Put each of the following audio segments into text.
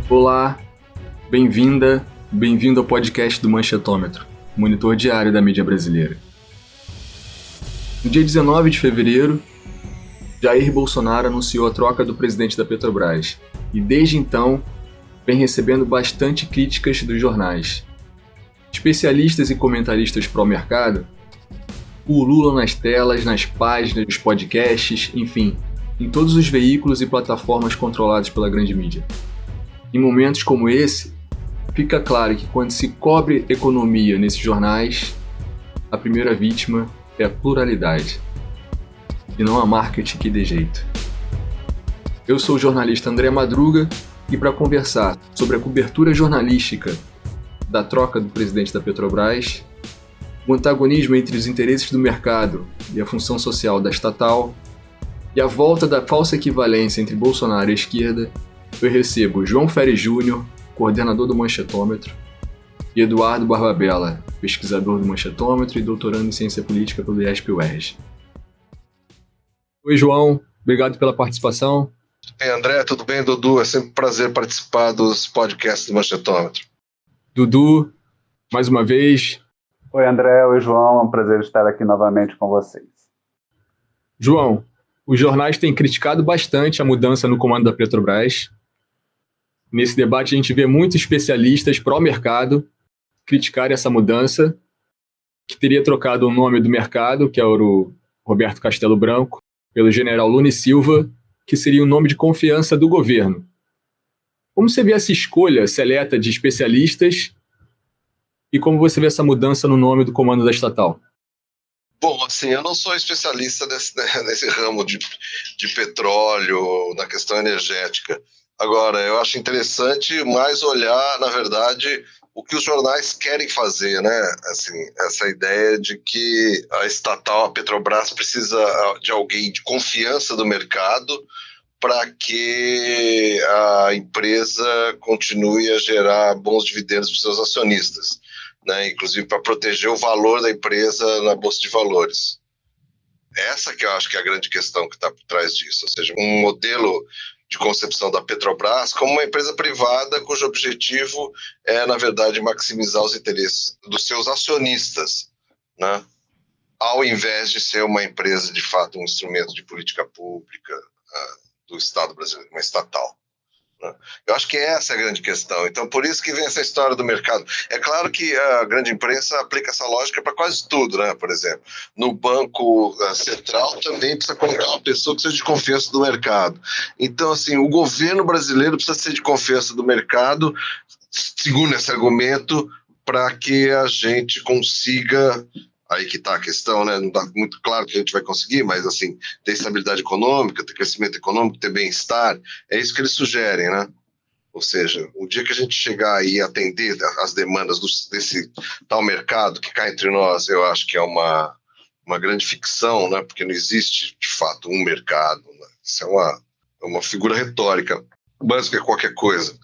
Olá, bem-vinda, bem-vindo ao podcast do Manchetômetro, monitor diário da mídia brasileira. No dia 19 de fevereiro, Jair Bolsonaro anunciou a troca do presidente da Petrobras e, desde então, vem recebendo bastante críticas dos jornais. Especialistas e comentaristas pró-mercado pululam nas telas, nas páginas, nos podcasts, enfim, em todos os veículos e plataformas controlados pela grande mídia. Em momentos como esse, fica claro que quando se cobre economia nesses jornais, a primeira vítima é a pluralidade, e não a marketing que dê jeito. Eu sou o jornalista André Madruga e para conversar sobre a cobertura jornalística da troca do presidente da Petrobras, o antagonismo entre os interesses do mercado e a função social da estatal, e a volta da falsa equivalência entre Bolsonaro e a esquerda, eu recebo João Ferres Júnior, coordenador do Manchetômetro, e Eduardo Barbabella, pesquisador do Manchetômetro e doutorando em Ciência Política pelo IESP-UERJ. Oi, João. Obrigado pela participação. Ei, André, tudo bem, Dudu? É sempre um prazer participar dos podcasts do Manchetômetro. Dudu, mais uma vez. Oi, André. Oi, João. É um prazer estar aqui novamente com vocês. João, os jornais têm criticado bastante a mudança no comando da Petrobras. Nesse debate, a gente vê muitos especialistas pró-mercado criticar essa mudança, que teria trocado o nome do mercado, que é o Roberto Castelo Branco, pelo general Lune Silva, que seria o nome de confiança do governo. Como você vê essa escolha seleta de especialistas e como você vê essa mudança no nome do comando da estatal? Bom, assim, eu não sou especialista nesse ramo de petróleo, na questão energética. Agora, eu acho interessante mais olhar, na verdade, o que os jornais querem fazer, né? Assim, essa ideia de que a estatal, a Petrobras, precisa de alguém de confiança do mercado para que a empresa continue a gerar bons dividendos para os seus acionistas, né? Inclusive para proteger o valor da empresa na Bolsa de Valores. Essa que eu acho que é a grande questão que está por trás disso, ou seja, um modelo de concepção da Petrobras como uma empresa privada cujo objetivo é, na verdade, maximizar os interesses dos seus acionistas, né? Ao invés de ser uma empresa, de fato, um instrumento de política pública do Estado brasileiro, uma estatal. Eu acho que essa é a grande questão. Então, por isso que vem essa história do mercado. É claro que a grande imprensa aplica essa lógica para quase tudo, né? Por exemplo, no Banco Central também precisa colocar uma pessoa que seja de confiança do mercado. Então, assim, o governo brasileiro precisa ser de confiança do mercado, segundo esse argumento, para que a gente consiga... Aí que está a questão, né? Não está muito claro que a gente vai conseguir, mas assim, ter estabilidade econômica, ter crescimento econômico, ter bem-estar, é isso que eles sugerem, né? Ou seja, o dia que a gente chegar aí e atender as demandas desse tal mercado, que cá entre nós eu acho que é uma grande ficção, né? Porque não existe, de fato, um mercado, né? Isso é uma figura retórica, mais que qualquer coisa.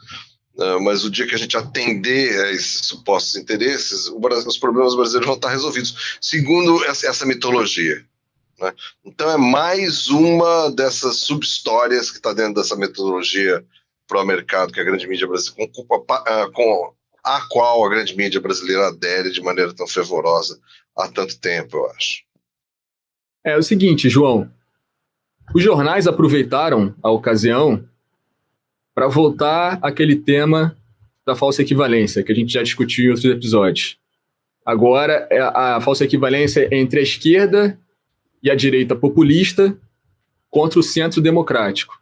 Mas o dia que a gente atender a esses supostos interesses, os problemas brasileiros vão estar resolvidos, segundo essa mitologia, né? Então é mais uma dessas sub-histórias que está dentro dessa metodologia pró-mercado que a grande mídia brasileira, com a qual a grande mídia brasileira adere de maneira tão fervorosa há tanto tempo, eu acho. É o seguinte, João, os jornais aproveitaram a ocasião para voltar àquele tema da falsa equivalência, que a gente já discutiu em outros episódios. Agora, a falsa equivalência entre a esquerda e a direita populista contra o centro democrático.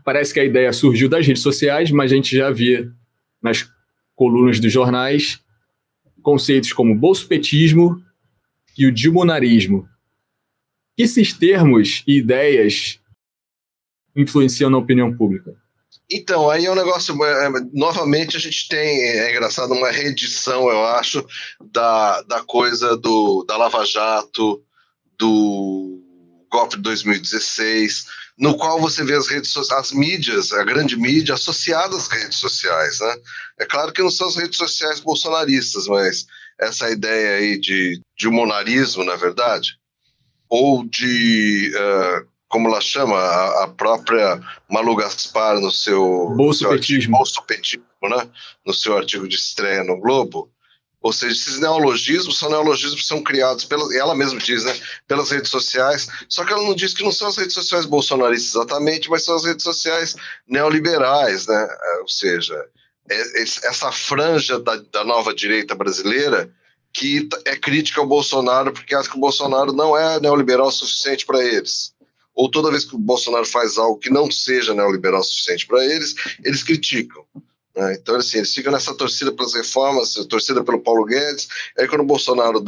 Parece que a ideia surgiu das redes sociais, mas a gente já vê nas colunas dos jornais conceitos como bolsopetismo e o dilmonarismo. Esses termos e ideias influenciam na opinião pública? Então, aí é um negócio, novamente a gente tem, é engraçado, uma reedição, eu acho, da coisa da Lava Jato, do golpe de 2016, no qual você vê as mídias, a grande mídia, associadas às redes sociais, né? É claro que não são as redes sociais bolsonaristas, mas essa ideia aí de monarismo, na verdade, ou de como ela chama, a própria Malu Gaspar no seu Bolsopetismo. Bolsopetismo, né? No seu artigo de estreia no Globo. Ou seja, esses neologismos são criados, ela mesma diz, né, pelas redes sociais, só que ela não diz que não são as redes sociais bolsonaristas exatamente, mas são as redes sociais neoliberais, né? Ou seja, essa franja da nova direita brasileira que é crítica ao Bolsonaro porque acha que o Bolsonaro não é neoliberal o suficiente para eles. Ou toda vez que o Bolsonaro faz algo que não seja neoliberal o suficiente para eles, eles criticam. Então, assim, eles ficam nessa torcida pelas reformas, torcida pelo Paulo Guedes. Aí, quando o Bolsonaro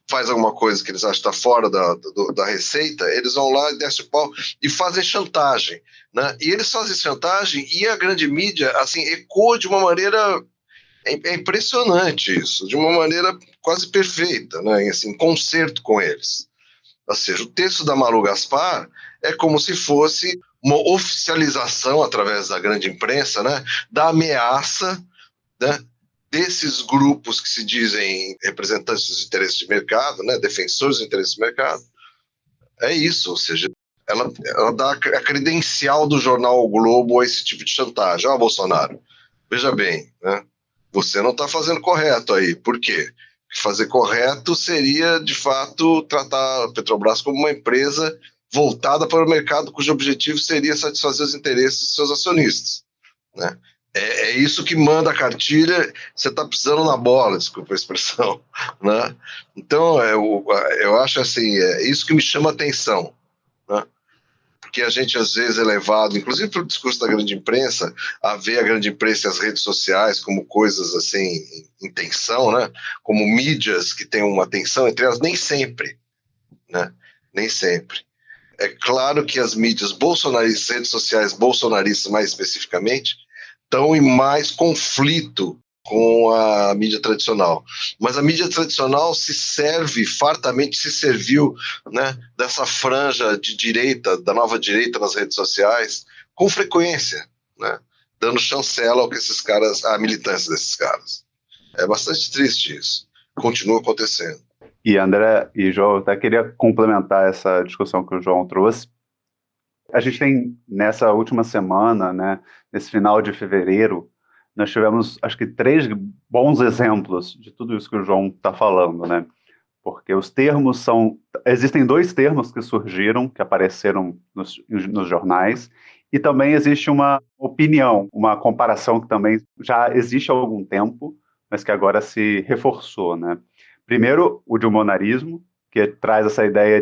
faz alguma coisa que eles acham que está fora da receita, eles vão lá e descem o pau e fazem chantagem, né? E eles fazem chantagem e a grande mídia, assim, ecoa de uma maneira... É impressionante isso, de uma maneira quase perfeita, né? Assim, concerto com eles. Ou seja, o texto da Malu Gaspar é como se fosse uma oficialização, através da grande imprensa, né, da ameaça, né, desses grupos que se dizem representantes dos interesses de mercado, né, defensores dos interesses de mercado. É isso, ou seja, ela dá a credencial do jornal O Globo a esse tipo de chantagem. Ó, Bolsonaro, veja bem, né, você não está fazendo correto aí. Por quê? Fazer correto seria, de fato, tratar a Petrobras como uma empresa voltada para o mercado, cujo objetivo seria satisfazer os interesses dos seus acionistas, né? É isso que manda a cartilha, você está pisando na bola, desculpa a expressão, né? Então, eu acho assim, é isso que me chama a atenção, né? Porque a gente às vezes é levado, inclusive pelo discurso da grande imprensa, a ver a grande imprensa e as redes sociais como coisas assim, em tensão, né? Como mídias que têm uma tensão entre elas, nem sempre, né? Nem sempre. É claro que as mídias bolsonaristas, redes sociais bolsonaristas mais especificamente, estão em mais conflito com a mídia tradicional. Mas a mídia tradicional fartamente se serviu, né, dessa franja de direita, da nova direita nas redes sociais, com frequência, né, dando chancela ao que esses caras, à militância desses caras. É bastante triste isso. Continua acontecendo. E André e João, eu até queria complementar essa discussão que o João trouxe. A gente tem, nessa última semana, né, nesse final de fevereiro, nós tivemos, acho que, 3 bons exemplos de tudo isso que o João está falando, né? Porque os termos são... Existem 2 termos que surgiram, que apareceram nos jornais, e também existe uma opinião, uma comparação que também já existe há algum tempo, mas que agora se reforçou, né? Primeiro, o dilmonarismo, que traz essa ideia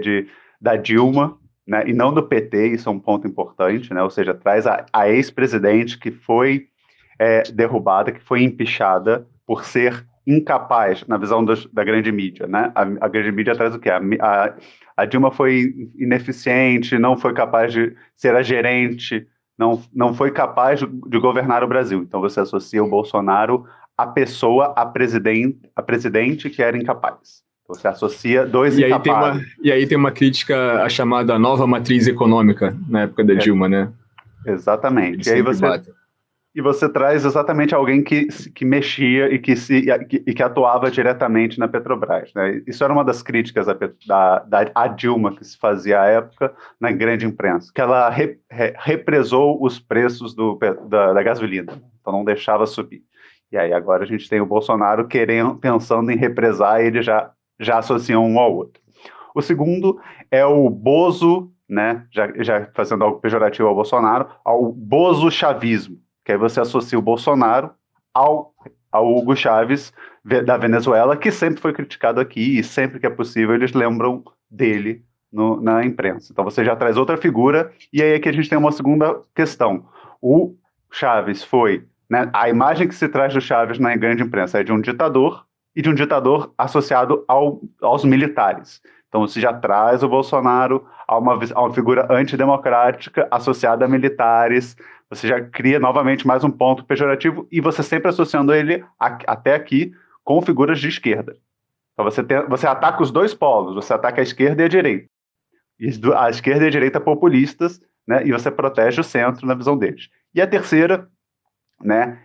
da Dilma, né, e não do PT, isso é um ponto importante, né? Ou seja, traz a ex-presidente que foi derrubada, que foi empichada por ser incapaz, na visão da grande mídia, né? A grande mídia traz o quê? A Dilma foi ineficiente, não foi capaz de ser a gerente, não foi capaz de governar o Brasil. Então você associa o Bolsonaro à pessoa, a presidente que era incapaz. Você associa 2 incapazes. E aí tem uma crítica à chamada nova matriz econômica, na época da Dilma, né? Exatamente. E você traz exatamente alguém que mexia e que atuava diretamente na Petrobras, né? Isso era uma das críticas a Dilma que se fazia à época na grande imprensa, que ela represou os preços da gasolina, então não deixava subir. E aí agora a gente tem o Bolsonaro pensando em represar, e eles já associam um ao outro. O segundo é o Bozo, né, já fazendo algo pejorativo ao Bolsonaro, ao Bozo-chavismo, que aí você associa o Bolsonaro ao Hugo Chávez da Venezuela, que sempre foi criticado aqui, e sempre que é possível eles lembram dele na imprensa. Então você já traz outra figura, e aí aqui a gente tem uma segunda questão. O Chávez foi, né, a imagem que se traz do Chávez na grande imprensa é de um ditador, e de um ditador associado aos militares. Então você já traz o Bolsonaro a uma figura antidemocrática associada a militares, você já cria novamente mais um ponto pejorativo, e você sempre associando ele, até aqui, com figuras de esquerda. Então você ataca os 2 polos, você ataca a esquerda e a direita. E a esquerda e a direita populistas, né, e você protege o centro na visão deles. E a terceira, né,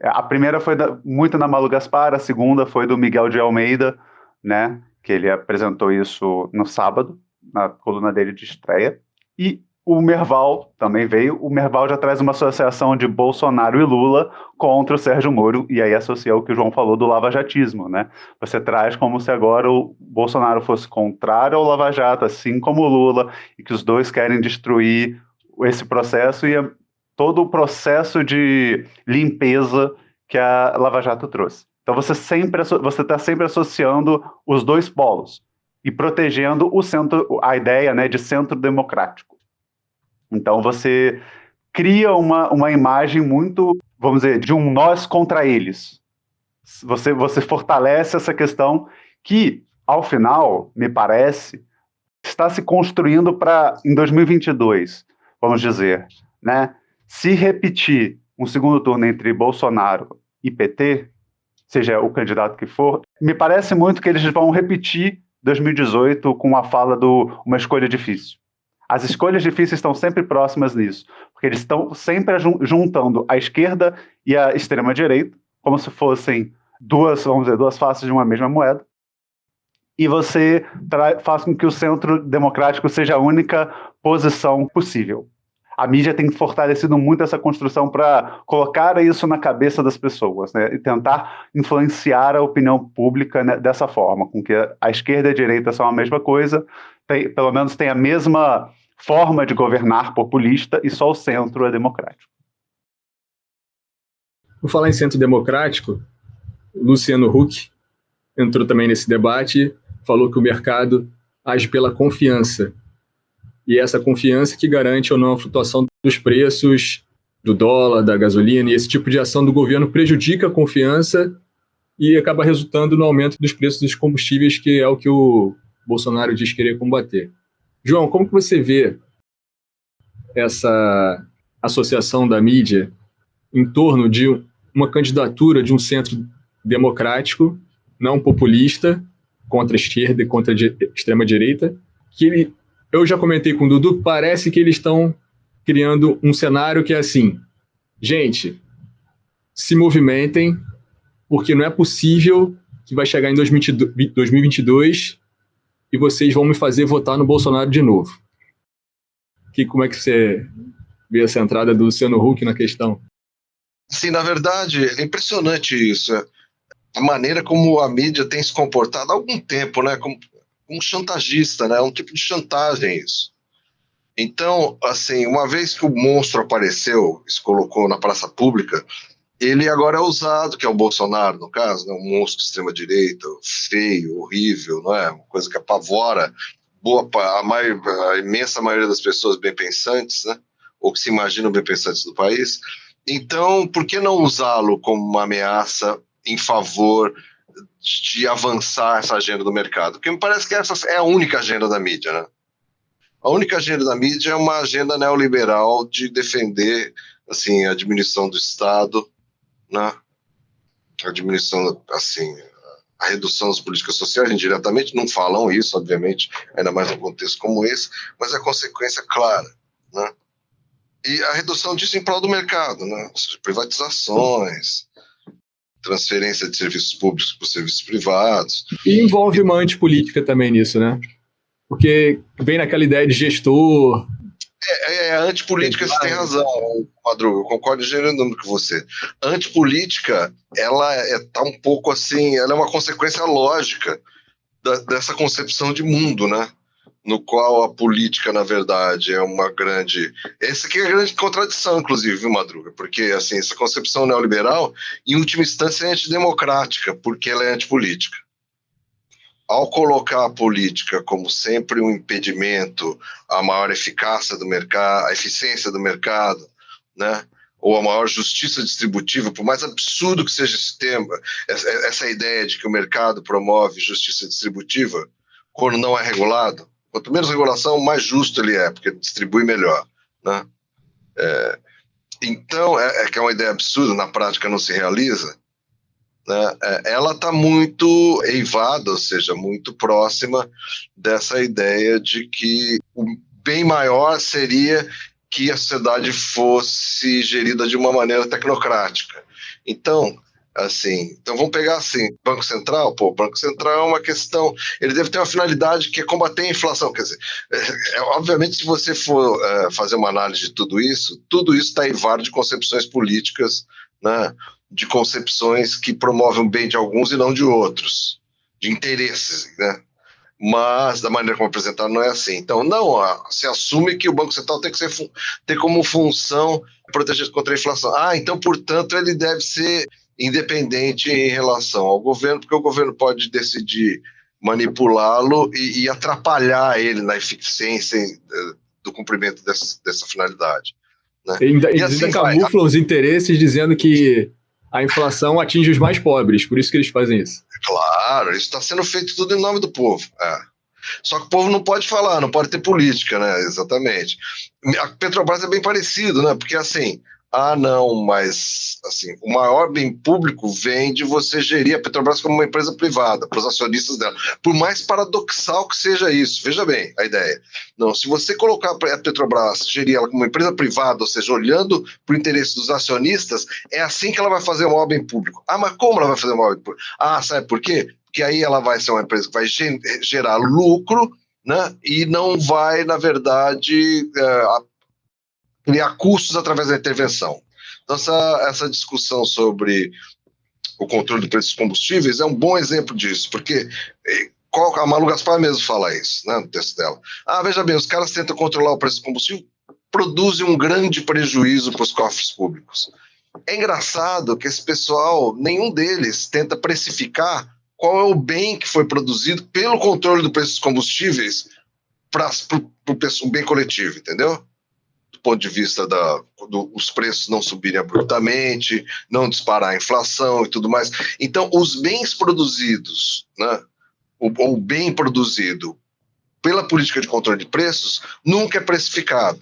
a primeira foi muito na Malu Gaspar, a segunda foi do Miguel de Almeida, né, que ele apresentou isso no sábado, na coluna dele de estreia. E o Merval também veio. O Merval já traz uma associação de Bolsonaro e Lula contra o Sérgio Moro, e aí associa o que o João falou do lavajatismo, né? Você traz como se agora o Bolsonaro fosse contrário ao Lava Jato, assim como o Lula, e que os dois querem destruir esse processo e todo o processo de limpeza que a Lava Jato trouxe. Então você está sempre associando os dois polos e protegendo o centro, a ideia, né, de centro democrático. Então você cria uma imagem muito, vamos dizer, de um nós contra eles. Você fortalece essa questão que, ao final, me parece, está se construindo para, em 2022, vamos dizer, né? Se repetir um segundo turno entre Bolsonaro e PT, seja o candidato que for, me parece muito que eles vão repetir 2018 com a fala do uma escolha difícil. As escolhas difíceis estão sempre próximas nisso, porque eles estão sempre juntando a esquerda e a extrema-direita, como se fossem duas faces de uma mesma moeda, e você faz com que o centro democrático seja a única posição possível. A mídia tem fortalecido muito essa construção para colocar isso na cabeça das pessoas, né, e tentar influenciar a opinião pública, né, dessa forma, com que a esquerda e a direita são a mesma coisa, pelo menos tem a mesma forma de governar populista e só o centro é democrático. Por falar em centro democrático, Luciano Huck entrou também nesse debate, falou que o mercado age pela confiança. E essa confiança que garante ou não a flutuação dos preços do dólar, da gasolina, e esse tipo de ação do governo prejudica a confiança e acaba resultando no aumento dos preços dos combustíveis, que é o que o Bolsonaro diz querer combater. João, como que você vê essa associação da mídia em torno de uma candidatura de um centro democrático, não populista, contra a esquerda e contra a extrema-direita, que eu já comentei com o Dudu, parece que eles estão criando um cenário que é assim, gente, se movimentem, porque não é possível que vai chegar em 2022 e vocês vão me fazer votar no Bolsonaro de novo. Como é que você vê essa entrada do Luciano Huck na questão? Sim, na verdade, é impressionante isso. A maneira como a mídia tem se comportado há algum tempo, né? Como um chantagista, né? É um tipo de chantagem isso. Então, assim, uma vez que o monstro apareceu, se colocou na praça pública, ele agora é usado, que é o Bolsonaro, no caso, né? Um monstro de extrema-direita, feio, horrível, não é? Uma coisa que apavora a imensa maioria das pessoas bem-pensantes, né? Ou que se imaginam bem-pensantes do país. Então, por que não usá-lo como uma ameaça em favor de avançar essa agenda do mercado? Porque me parece que essa é a única agenda da mídia, né? A única agenda da mídia é uma agenda neoliberal de defender, assim, a diminuição do Estado, né? A diminuição, assim, a redução das políticas sociais, indiretamente, não falam isso, obviamente, ainda mais num contexto como esse, mas é consequência clara, né? E a redução disso em prol do mercado, né? Ou seja, privatizações, transferência de serviços públicos para serviços privados. E envolve uma antipolítica também nisso, né? Porque vem naquela ideia de gestor. A antipolítica, você tem razão, Madruga, eu concordo em gênero e número com você. A antipolítica, ela tá um pouco assim, ela é uma consequência lógica dessa concepção de mundo, né? No qual a política, na verdade, é uma grande... Essa aqui é a grande contradição, inclusive, viu, Madruga? Porque, assim, essa concepção neoliberal, em última instância, é antidemocrática, porque ela é antipolítica. Ao colocar a política como sempre um impedimento à maior eficácia do mercado, à eficiência do mercado, né? Ou a maior justiça distributiva, por mais absurdo que seja esse tema, essa ideia de que o mercado promove justiça distributiva, quando não é regulado, quanto menos regulação, mais justo ele é, porque distribui melhor, né? Então, que é uma ideia absurda, na prática não se realiza, né? Ela está muito eivada, ou seja, muito próxima dessa ideia de que o bem maior seria que a sociedade fosse gerida de uma maneira tecnocrática. Então, Assim, então vamos pegar assim, Banco Central, o Banco Central é uma questão, ele deve ter uma finalidade que é combater a inflação, quer dizer, obviamente se você for fazer uma análise de tudo isso está eivado de concepções políticas, né, de concepções que promovem o bem de alguns e não de outros, de interesses, né? Mas da maneira como apresentado não é assim. Então, não, se assume que o Banco Central tem que ter como função proteger contra a inflação. Então, portanto, ele deve ser independente em relação ao governo, porque o governo pode decidir manipulá-lo e atrapalhar ele na eficiência do cumprimento dessa finalidade. Né? Eles ainda camuflam os interesses dizendo que a inflação atinge os mais pobres, por isso que eles fazem isso. Claro, isso está sendo feito tudo em nome do povo. Só que o povo não pode falar, não pode ter política, né? Exatamente. A Petrobras é bem parecido, né? Porque assim, não, mas assim, o maior bem público vem de você gerir a Petrobras como uma empresa privada, para os acionistas dela. Por mais paradoxal que seja isso, veja bem a ideia. Não, se você colocar a Petrobras, gerir ela como uma empresa privada, ou seja, olhando para o interesse dos acionistas, é assim que ela vai fazer o maior bem público. Mas como ela vai fazer o maior bem público? Sabe por quê? Porque aí ela vai ser uma empresa que vai gerar lucro, né? E não vai, na verdade, criar custos através da intervenção. Então, essa discussão sobre o controle do preço dos combustíveis é um bom exemplo disso, porque a Malu Gaspar mesmo fala isso, né, no texto dela. Veja bem, os caras tentam controlar o preço do combustível, produzem um grande prejuízo para os cofres públicos. É engraçado que esse pessoal, nenhum deles tenta precificar qual é o bem que foi produzido pelo controle do preço dos combustíveis para o bem coletivo, entendeu? Do ponto de vista dos preços não subirem abruptamente, não disparar a inflação e tudo mais. Então, os bens produzidos, né, o bem produzido pela política de controle de preços nunca é precificado.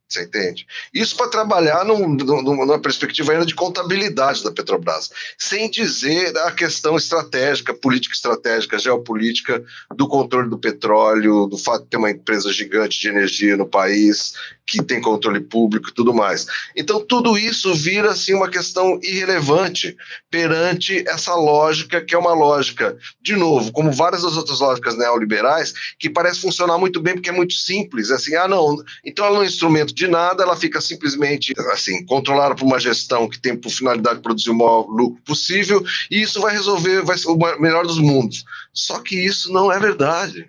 Você entende? Isso para trabalhar numa perspectiva ainda de contabilidade da Petrobras, sem dizer a questão estratégica, política estratégica, geopolítica do controle do petróleo, do fato de ter uma empresa gigante de energia no país, que tem controle público e tudo mais. Então, tudo isso vira assim, uma questão irrelevante perante essa lógica, que é uma lógica, de novo, como várias das outras lógicas neoliberais, que parece funcionar muito bem porque é muito simples. Assim, não, então ela não é um instrumento de nada, ela fica simplesmente assim, controlada por uma gestão que tem por finalidade produzir o maior lucro possível, e isso vai resolver, vai ser o melhor dos mundos. Só que isso não é verdade.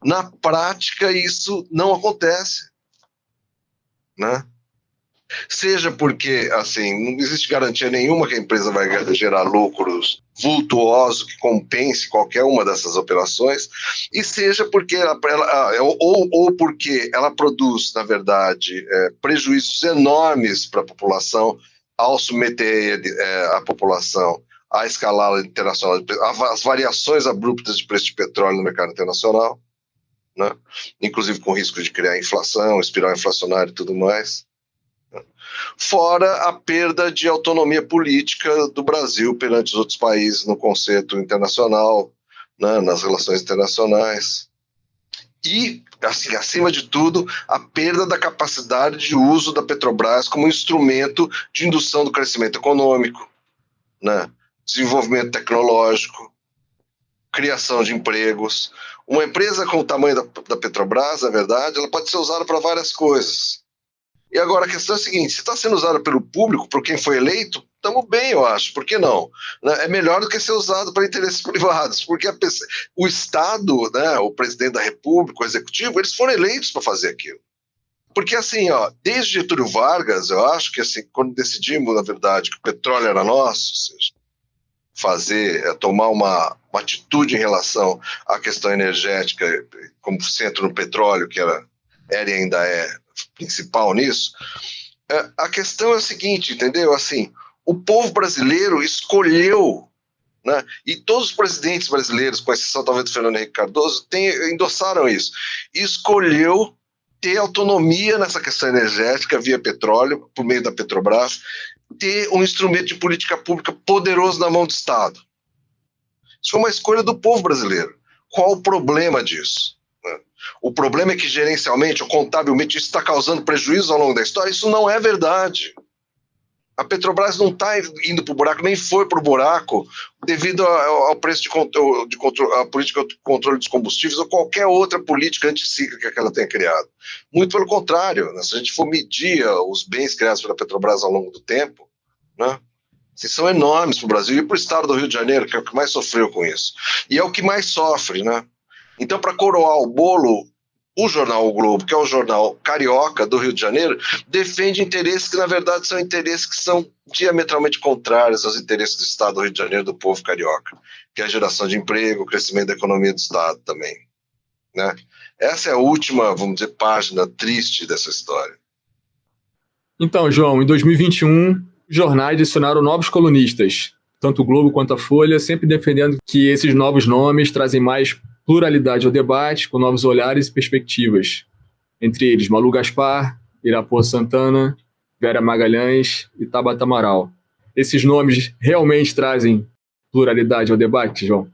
Na prática, isso não acontece. Né? Seja porque assim, não existe garantia nenhuma que a empresa vai gerar lucros vultuosos que compense qualquer uma dessas operações, e seja porque ou porque ela produz, na verdade, prejuízos enormes para a população ao submeter a população à escalada internacional, às variações abruptas de preço de petróleo no mercado internacional, né? Inclusive com risco de criar inflação, espiral inflacionária e tudo mais. Fora a perda de autonomia política do Brasil perante os outros países no conceito internacional, né, nas relações internacionais. E, assim, acima de tudo, a perda da capacidade de uso da Petrobras como instrumento de indução do crescimento econômico, né, desenvolvimento tecnológico, criação de empregos. Uma empresa com o tamanho da Petrobras, na verdade, ela pode ser usada para várias coisas. E agora a questão é a seguinte, se está sendo usada pelo público, por quem foi eleito, estamos bem, eu acho, por que não? É melhor do que ser usado para interesses privados, porque o Estado, né, o presidente da República, o executivo, eles foram eleitos para fazer aquilo. Porque assim, desde Getúlio Vargas, eu acho que assim, quando decidimos, na verdade, que o petróleo era nosso, ou seja, tomar uma atitude em relação à questão energética, como centro no petróleo, que era e ainda é principal nisso, a questão é a seguinte, entendeu? Assim, o povo brasileiro escolheu, né, e todos os presidentes brasileiros, com exceção talvez do Fernando Henrique Cardoso, endossaram isso, escolheu ter autonomia nessa questão energética via petróleo, por meio da Petrobras, ter um instrumento de política pública poderoso na mão do Estado. Isso foi uma escolha do povo brasileiro. Qual o problema disso? O problema é que gerencialmente ou contabilmente isso está causando prejuízo ao longo da história. Isso não é verdade. A Petrobras não está indo para o buraco, nem foi para o buraco, devido ao preço à política de controle dos combustíveis ou qualquer outra política anticíclica que ela tenha criado. Muito pelo contrário, né? Se a gente for medir os bens criados pela Petrobras ao longo do tempo, né, são enormes para o Brasil e para o estado do Rio de Janeiro, que é o que mais sofreu com isso. E é o que mais sofre, né? Então, para coroar o bolo, o jornal O Globo, que é o jornal carioca do Rio de Janeiro, defende interesses que, na verdade, são interesses que são diametralmente contrários aos interesses do Estado do Rio de Janeiro, do povo carioca, que é a geração de emprego, o crescimento da economia do Estado também, né? Essa é a última, vamos dizer, página triste dessa história. Então, João, em 2021, jornais adicionaram novos colunistas, tanto o Globo quanto a Folha, sempre defendendo que esses novos nomes trazem mais pluralidade ao debate, com novos olhares e perspectivas. Entre eles, Malu Gaspar, Irapuã Santana, Vera Magalhães e Tabata Amaral. Esses nomes realmente trazem pluralidade ao debate, João?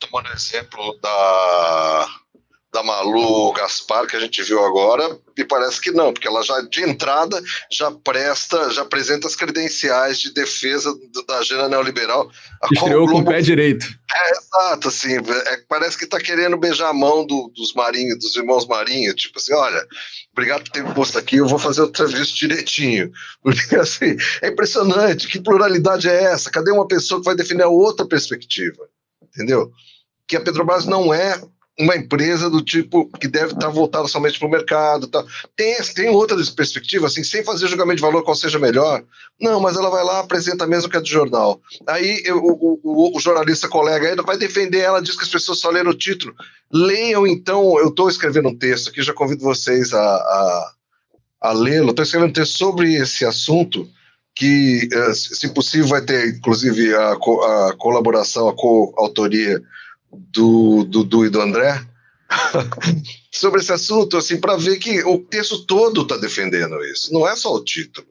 Tomando o exemplo da Malu Gaspar, que a gente viu agora, me parece que não, porque ela já, de entrada, já apresenta as credenciais de defesa da agenda neoliberal. Estreou com o pé direito. Exato, assim, parece que está querendo beijar a mão dos Marinho, dos irmãos Marinho, tipo assim, olha, obrigado por ter me posto aqui, eu vou fazer o serviço direitinho. Porque, assim, é impressionante, que pluralidade é essa? Cadê uma pessoa que vai defender a outra perspectiva? Entendeu? Que a Petrobras não é uma empresa do tipo que deve estar voltada somente para o mercado. Tá. Tem outras perspectivas, assim, sem fazer julgamento de valor qual seja melhor. Não, mas ela vai lá, apresenta mesmo que é do jornal. Aí o jornalista colega ainda vai defender ela, diz que as pessoas só leram o título. Leiam, então, eu estou escrevendo um texto aqui, já convido vocês a lê-lo. Estou escrevendo um texto sobre esse assunto, que, se possível, vai ter, inclusive, a colaboração, a coautoria do Dudu e do André, sobre esse assunto, assim, para ver que o texto todo está defendendo isso, não é só o título.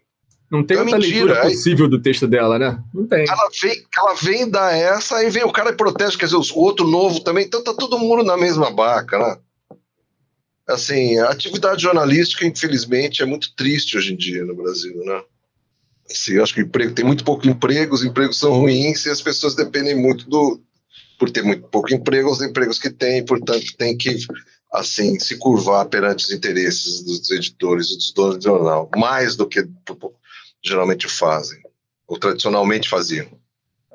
Não tem outra leitura possível do texto dela, né? Não tem. Ela vem dar essa, aí vem o cara e protege, quer dizer, o outro novo também, então tá todo mundo na mesma barca, né? Assim, a atividade jornalística, infelizmente, é muito triste hoje em dia no Brasil, né? Assim, eu acho que tem muito pouco emprego, os empregos são ruins e as pessoas dependem muito por ter muito pouco emprego, os empregos que tem, portanto, tem que, assim, se curvar perante os interesses dos editores e dos donos do jornal, mais do que geralmente fazem, ou tradicionalmente faziam.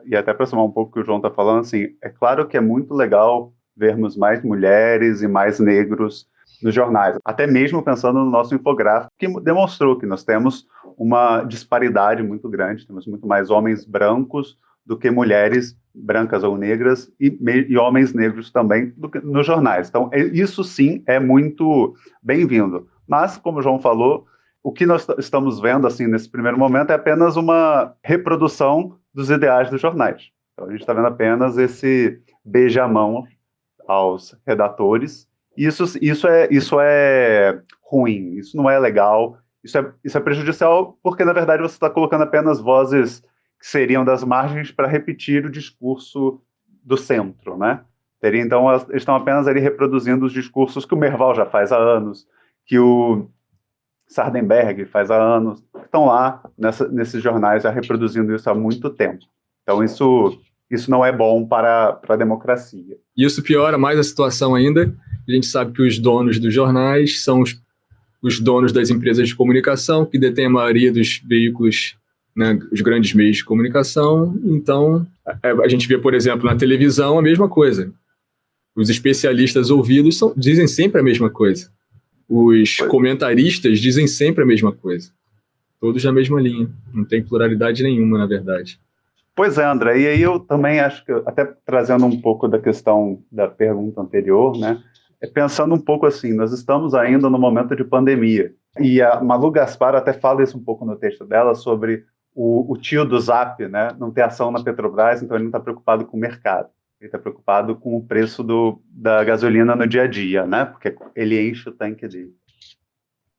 E até para somar um pouco o que o João está falando, assim, é claro que é muito legal vermos mais mulheres e mais negros nos jornais, até mesmo pensando no nosso infográfico, que demonstrou que nós temos uma disparidade muito grande, temos muito mais homens brancos do que mulheres brancas ou negras e homens negros também nos jornais. Então, isso sim é muito bem-vindo. Mas, como o João falou, o que nós estamos vendo assim nesse primeiro momento é apenas uma reprodução dos ideais dos jornais. Então, a gente está vendo apenas esse beijamão aos redatores. Isso é ruim, isso não é legal, isso é prejudicial porque, na verdade, você está colocando apenas vozes que seriam das margens para repetir o discurso do centro, né? Então, eles estão apenas ali reproduzindo os discursos que o Merval já faz há anos, que o Sardenberg faz há anos, que estão lá nesses jornais já reproduzindo isso há muito tempo. Então, isso não é bom para a democracia. E isso piora mais a situação ainda. A gente sabe que os donos dos jornais são os donos das empresas de comunicação, que detêm a maioria dos veículos, né, os grandes meios de comunicação. Então, a gente vê, por exemplo, na televisão a mesma coisa. Os especialistas ouvidos dizem sempre a mesma coisa. Os comentaristas dizem sempre a mesma coisa. Todos na mesma linha. Não tem pluralidade nenhuma, na verdade. Pois é, André. E aí eu também acho que, até trazendo um pouco da questão da pergunta anterior, né, pensando um pouco assim, nós estamos ainda no momento de pandemia. E a Malu Gaspar até fala isso um pouco no texto dela sobre o tio do Zap, né, não ter ação na Petrobras, então ele não está preocupado com o mercado. Ele está preocupado com o preço da gasolina no dia a dia, né, porque ele enche o tanque dele.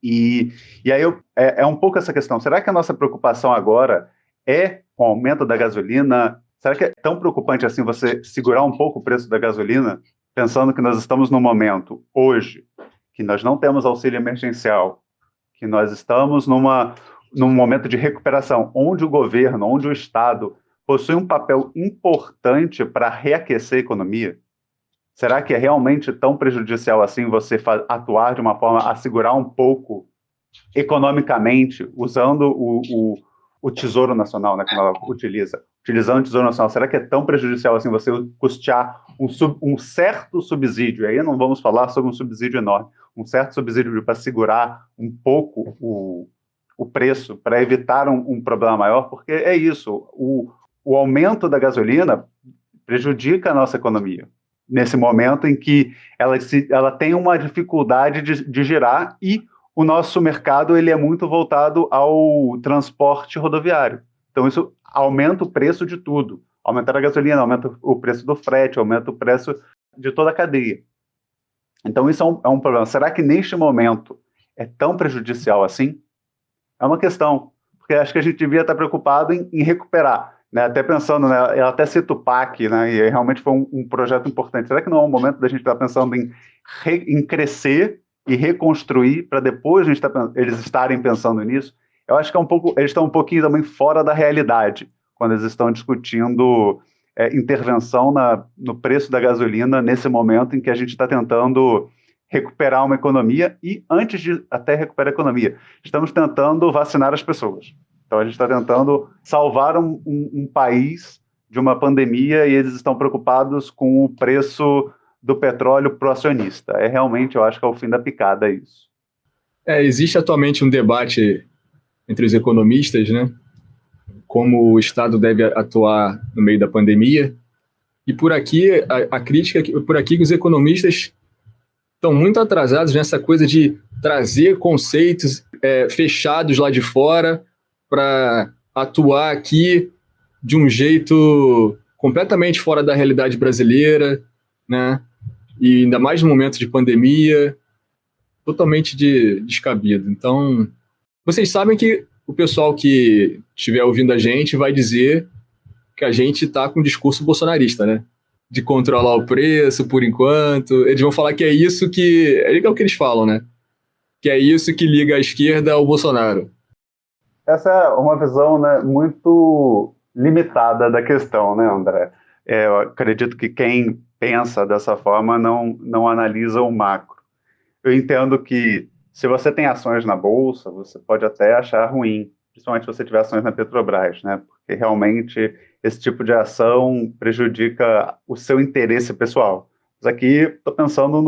E aí é um pouco essa questão. Será que a nossa preocupação agora é com o aumento da gasolina? Será que é tão preocupante assim você segurar um pouco o preço da gasolina, pensando que nós estamos num momento, hoje, que nós não temos auxílio emergencial, que nós estamos numa num momento de recuperação, onde o governo, onde o Estado possui um papel importante para reaquecer a economia? Será que é realmente tão prejudicial assim você atuar de uma forma a segurar um pouco economicamente, usando o Tesouro Nacional, né, como ela utiliza, utilizando o Tesouro Nacional? Será que é tão prejudicial assim você custear um certo subsídio? Aí não vamos falar sobre um subsídio enorme, um certo subsídio para segurar um pouco o preço, para evitar um problema maior, porque é isso, o aumento da gasolina prejudica a nossa economia, nesse momento em que ela tem uma dificuldade de girar, e o nosso mercado ele é muito voltado ao transporte rodoviário. Então isso aumenta o preço de tudo. Aumentar a gasolina, aumenta o preço do frete, aumenta o preço de toda a cadeia. Então isso é um problema. Será que neste momento é tão prejudicial assim? É uma questão, porque acho que a gente devia estar preocupado em recuperar, né? Até pensando, né, ela até cita o PAC, né, e realmente foi um projeto importante. Será que não é um momento da gente estar pensando em crescer e reconstruir, para depois eles estarem pensando nisso? Eu acho que eles estão um pouquinho também fora da realidade, quando eles estão discutindo intervenção no preço da gasolina, nesse momento em que a gente está tentando recuperar uma economia, e antes de até recuperar a economia, estamos tentando vacinar as pessoas. Então a gente está tentando salvar um país de uma pandemia, e eles estão preocupados com o preço do petróleo pro acionista. Realmente, eu acho que é o fim da picada isso. Existe atualmente um debate entre os economistas, né? Como o Estado deve atuar no meio da pandemia. E por aqui, a crítica por aqui que os economistas estão muito atrasados nessa coisa de trazer conceitos fechados lá de fora para atuar aqui de um jeito completamente fora da realidade brasileira, né? E ainda mais no momento de pandemia, totalmente descabido. Então, vocês sabem que o pessoal que estiver ouvindo a gente vai dizer que a gente está com um discurso bolsonarista, né? De controlar o preço por enquanto. Eles vão falar que é isso que... É o que eles falam, né? Que é isso que liga a esquerda ao Bolsonaro. Essa é uma visão, né, muito limitada da questão, né, André? Eu acredito que quem pensa dessa forma não analisa o macro. Eu entendo que se você tem ações na Bolsa, você pode até achar ruim, principalmente se você tiver ações na Petrobras, né? Porque realmente esse tipo de ação prejudica o seu interesse pessoal. Mas aqui estou pensando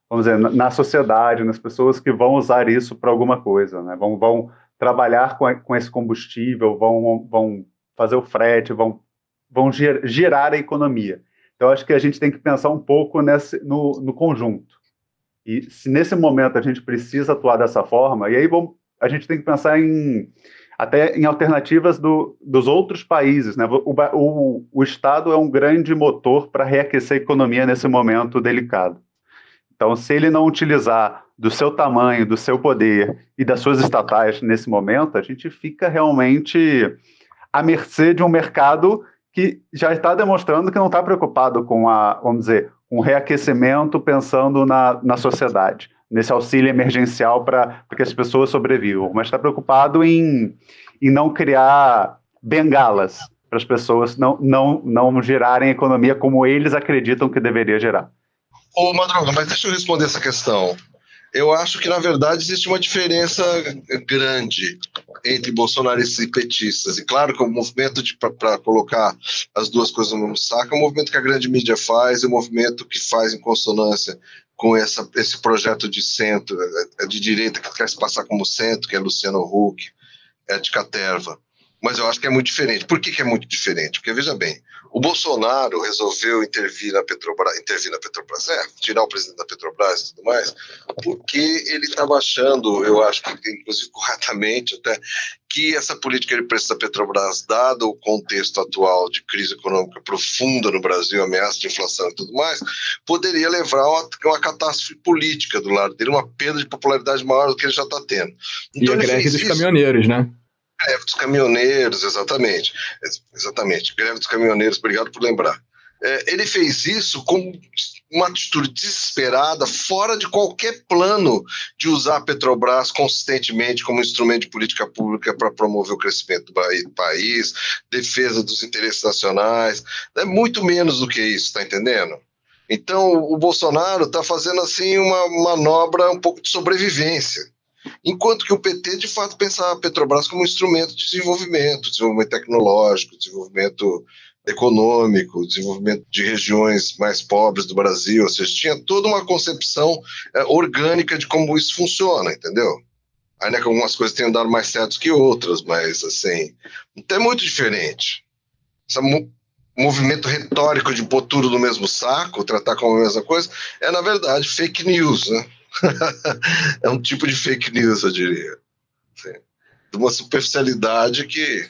vamos dizer, na sociedade, nas pessoas que vão usar isso para alguma coisa, né? Vão trabalhar com esse combustível, vão fazer o frete, vão girar a economia. Então, acho que a gente tem que pensar um pouco no conjunto. E se nesse momento a gente precisa atuar dessa forma, e aí a gente tem que pensar até em alternativas dos outros países, né? O Estado é um grande motor para reaquecer a economia nesse momento delicado. Então, se ele não utilizar do seu tamanho, do seu poder e das suas estatais nesse momento, a gente fica realmente à mercê de um mercado que já está demonstrando que não está preocupado com vamos dizer, um reaquecimento pensando na sociedade, nesse auxílio emergencial para que as pessoas sobrevivam, mas está preocupado em não criar bengalas para as pessoas não girarem a economia como eles acreditam que deveria girar. Ô, Madruga, mas deixa eu responder essa questão. Eu acho que, na verdade, existe uma diferença grande entre bolsonaristas e petistas. E claro que o movimento para colocar as duas coisas no mesmo saco é um movimento que a grande mídia faz, é um movimento que faz em consonância com esse projeto de centro, de direita, que quer se passar como centro, que é Luciano Huck, Ética Terva. Mas eu acho que é muito diferente. Por que é muito diferente? Porque, veja bem, o Bolsonaro resolveu intervir na Petrobras, tirar o presidente da Petrobras e tudo mais, porque ele estava achando, eu acho que inclusive corretamente até, que essa política de preço da Petrobras, dado o contexto atual de crise econômica profunda no Brasil, ameaça de inflação e tudo mais, poderia levar a uma catástrofe política do lado dele, uma perda de popularidade maior do que ele já está tendo. Então, e a greve dos caminhoneiros, né? Greve dos caminhoneiros, exatamente. Greve dos caminhoneiros, obrigado por lembrar. ele fez isso com uma atitude desesperada, fora de qualquer plano de usar a Petrobras consistentemente como instrumento de política pública para promover o crescimento do país, defesa dos interesses nacionais. É muito menos do que isso, está entendendo? Então, o Bolsonaro está fazendo assim uma manobra um pouco de sobrevivência, enquanto que o PT, de fato, pensava a Petrobras como um instrumento de desenvolvimento tecnológico, desenvolvimento econômico, desenvolvimento de regiões mais pobres do Brasil, ou seja, tinha toda uma concepção orgânica de como isso funciona, entendeu? Ainda que algumas coisas tenham dado mais certo que outras, mas, assim, não é muito diferente. Esse movimento retórico de pôr tudo no mesmo saco, tratar como a mesma coisa, na verdade, fake news, né? É um tipo de fake news, eu diria. Assim, de uma superficialidade que...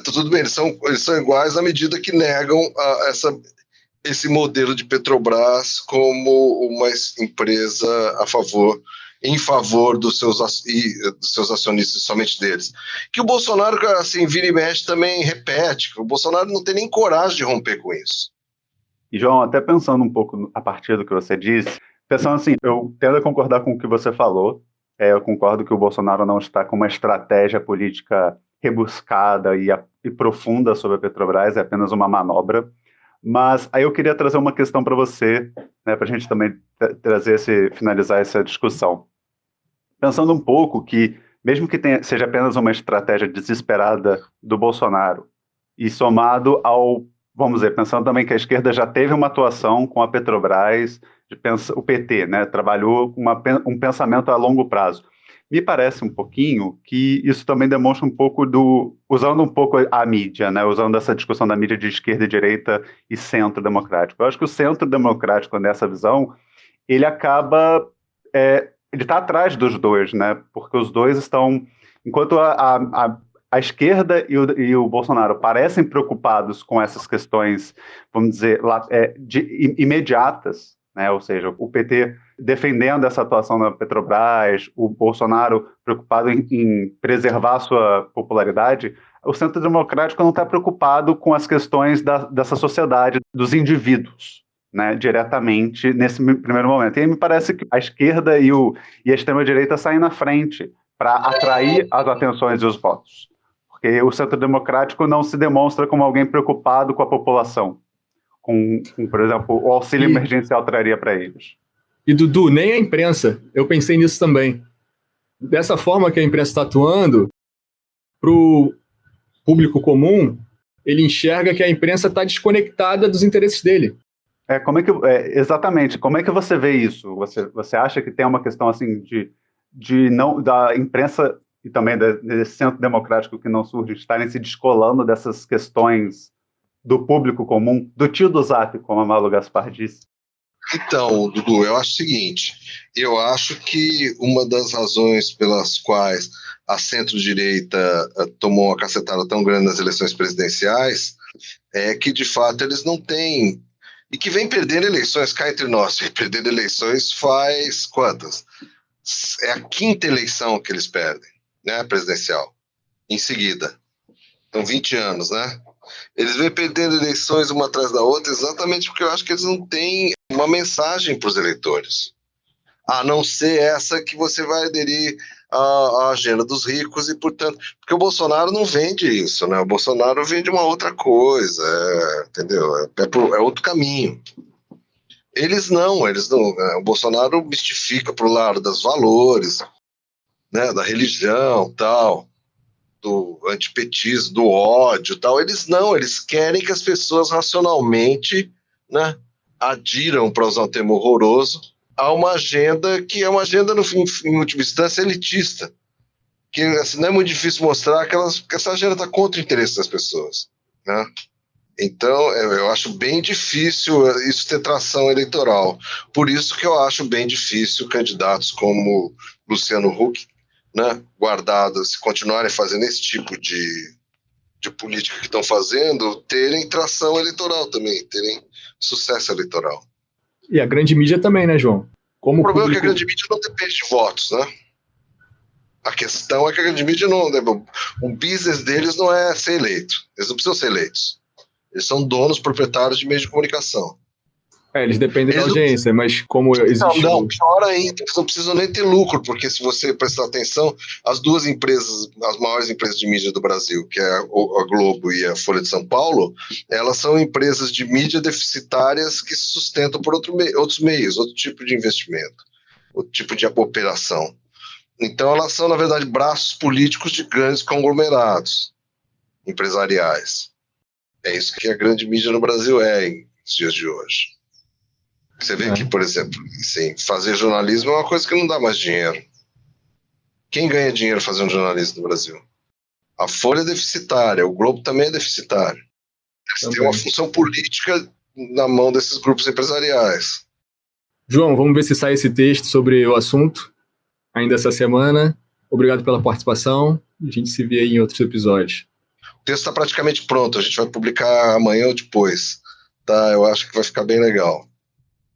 tudo bem, eles são iguais à medida que negam esse modelo de Petrobras como uma empresa em favor dos seus acionistas, somente deles. Que o Bolsonaro, assim, vira e mexe também repete, que o Bolsonaro não tem nem coragem de romper com isso. E, João, até pensando um pouco a partir do que você disse, pensando assim, eu tendo a concordar com o que você falou, eu concordo que o Bolsonaro não está com uma estratégia política rebuscada e profunda sobre a Petrobras, é apenas uma manobra. Mas aí eu queria trazer uma questão para você, né, para a gente também finalizar essa discussão. Pensando um pouco que, mesmo que seja apenas uma estratégia desesperada do Bolsonaro, e somado ao, vamos dizer, pensando também que a esquerda já teve uma atuação com a Petrobras, o PT, né, trabalhou um pensamento a longo prazo. Me parece um pouquinho que isso também demonstra um pouco usando um pouco a mídia, né? Usando essa discussão da mídia de esquerda e direita e centro democrático. Eu acho que o centro democrático, nessa visão, ele acaba... ele está atrás dos dois, né? Porque os dois estão... Enquanto a esquerda e o Bolsonaro parecem preocupados com essas questões, vamos dizer, imediatas, né? Ou seja, o PT defendendo essa atuação da Petrobras, o Bolsonaro preocupado em preservar sua popularidade, o Centro Democrático não está preocupado com as questões dessa sociedade, dos indivíduos, né, diretamente nesse primeiro momento. E aí me parece que a esquerda e a extrema-direita saem na frente para atrair as atenções e os votos. Porque o Centro Democrático não se demonstra como alguém preocupado com a população, com por exemplo, o auxílio emergencial traria para eles. E, Dudu, nem a imprensa, eu pensei nisso também. Dessa forma que a imprensa está atuando, para o público comum, ele enxerga que a imprensa está desconectada dos interesses dele. Exatamente. Como é que você vê isso? Você acha que tem uma questão assim da imprensa e também desse centro democrático que não surge, estarem se descolando dessas questões do público comum, do tio do Zap, como a Malu Gaspar disse? Então, Dudu, eu acho o seguinte, eu acho que uma das razões pelas quais a centro-direita tomou uma cacetada tão grande nas eleições presidenciais é que, de fato, eles não têm... E que vem perdendo eleições, cá entre nós, vem perdendo eleições faz quantas? É a quinta eleição que eles perdem, né, presidencial, em seguida. Então, 20 anos, né? Eles vêm perdendo eleições uma atrás da outra exatamente porque eu acho que eles não têm uma mensagem para os eleitores. A não ser essa que você vai aderir à agenda dos ricos e, portanto... Porque o Bolsonaro não vende isso, né? O Bolsonaro vende uma outra coisa, entendeu? É outro caminho. Eles não. O Bolsonaro mistifica para o lado dos valores, né? Da religião, tal... do antipetismo, do ódio, tal. Eles querem que as pessoas racionalmente, né, adiram, para usar um termo horroroso, a uma agenda que é uma agenda, em última instância, elitista. Que assim, não é muito difícil mostrar que essa agenda está contra o interesse das pessoas, né? Então, eu acho bem difícil isso ter tração eleitoral. Por isso que eu acho bem difícil candidatos como Luciano Huck, né, guardados, se continuarem fazendo esse tipo de política que estão fazendo, terem tração eleitoral também, terem sucesso eleitoral. E a grande mídia também, né, João? O problema é que a grande mídia não depende de votos, né? A questão é que a grande mídia não... O business deles não é ser eleito. Eles não precisam ser eleitos. Eles são donos, proprietários de meios de comunicação. Eles dependem da audiência, mas como existe... Não, pior ainda, eles não precisam nem ter lucro, porque se você prestar atenção, as duas empresas, as maiores empresas de mídia do Brasil, que é a Globo e a Folha de São Paulo, elas são empresas de mídia deficitárias que se sustentam por outros meios, outro tipo de investimento, outro tipo de operação. Então elas são, na verdade, braços políticos de grandes conglomerados empresariais. É isso que a grande mídia no Brasil nos dias de hoje. Você vê que, por exemplo, assim, fazer jornalismo é uma coisa que não dá mais dinheiro. Quem ganha dinheiro fazendo jornalismo no Brasil? A Folha é deficitária, o Globo também é deficitário. Eles têm uma função política na mão desses grupos empresariais. João, vamos ver se sai esse texto sobre o assunto ainda essa semana. Obrigado pela participação. A gente se vê aí em outros episódios. O texto está praticamente pronto, a gente vai publicar amanhã ou depois. Tá? Eu acho que vai ficar bem legal.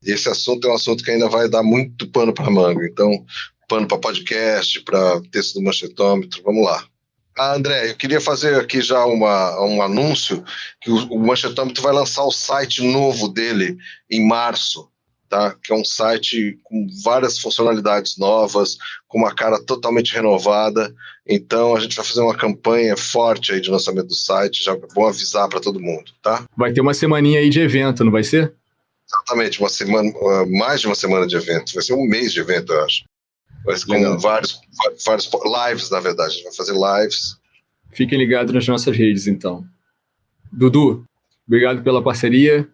E esse assunto é um assunto que ainda vai dar muito pano para manga. Então, pano para podcast, para texto do Manchetômetro, vamos lá. André, eu queria fazer aqui já um anúncio, que o Manchetômetro vai lançar o site novo dele em março, tá? Que é um site com várias funcionalidades novas, com uma cara totalmente renovada. Então, a gente vai fazer uma campanha forte aí de lançamento do site, já é bom avisar para todo mundo, tá? Vai ter uma semaninha aí de evento, não vai ser? Exatamente, uma semana, mais de uma semana de evento. Vai ser um mês de evento, eu acho. Vai ser com vários lives, na verdade. A gente vai fazer lives. Fiquem ligados nas nossas redes, então. Dudu, obrigado pela parceria.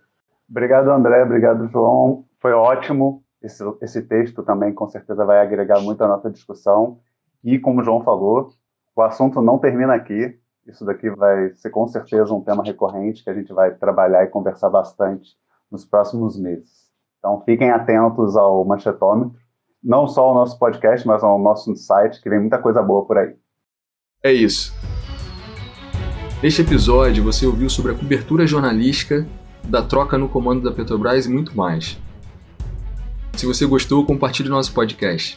Obrigado, André. Obrigado, João. Foi ótimo. Esse texto também, com certeza, vai agregar muito à nossa discussão. E, como o João falou, o assunto não termina aqui. Isso daqui vai ser, com certeza, um tema recorrente que a gente vai trabalhar e conversar bastante nos próximos meses. Então, fiquem atentos ao Manchetômetro, não só ao nosso podcast, mas ao nosso site, que vem muita coisa boa por aí. É isso. Neste episódio, você ouviu sobre a cobertura jornalística da troca no comando da Petrobras e muito mais. Se você gostou, compartilhe nosso podcast.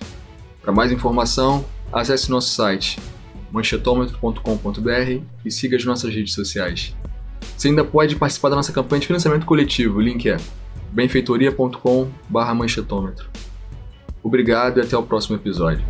Para mais informação, acesse nosso site manchetômetro.com.br e siga as nossas redes sociais. Você ainda pode participar da nossa campanha de financiamento coletivo. O link é benfeitoria.com/manchetômetro. Obrigado e até o próximo episódio.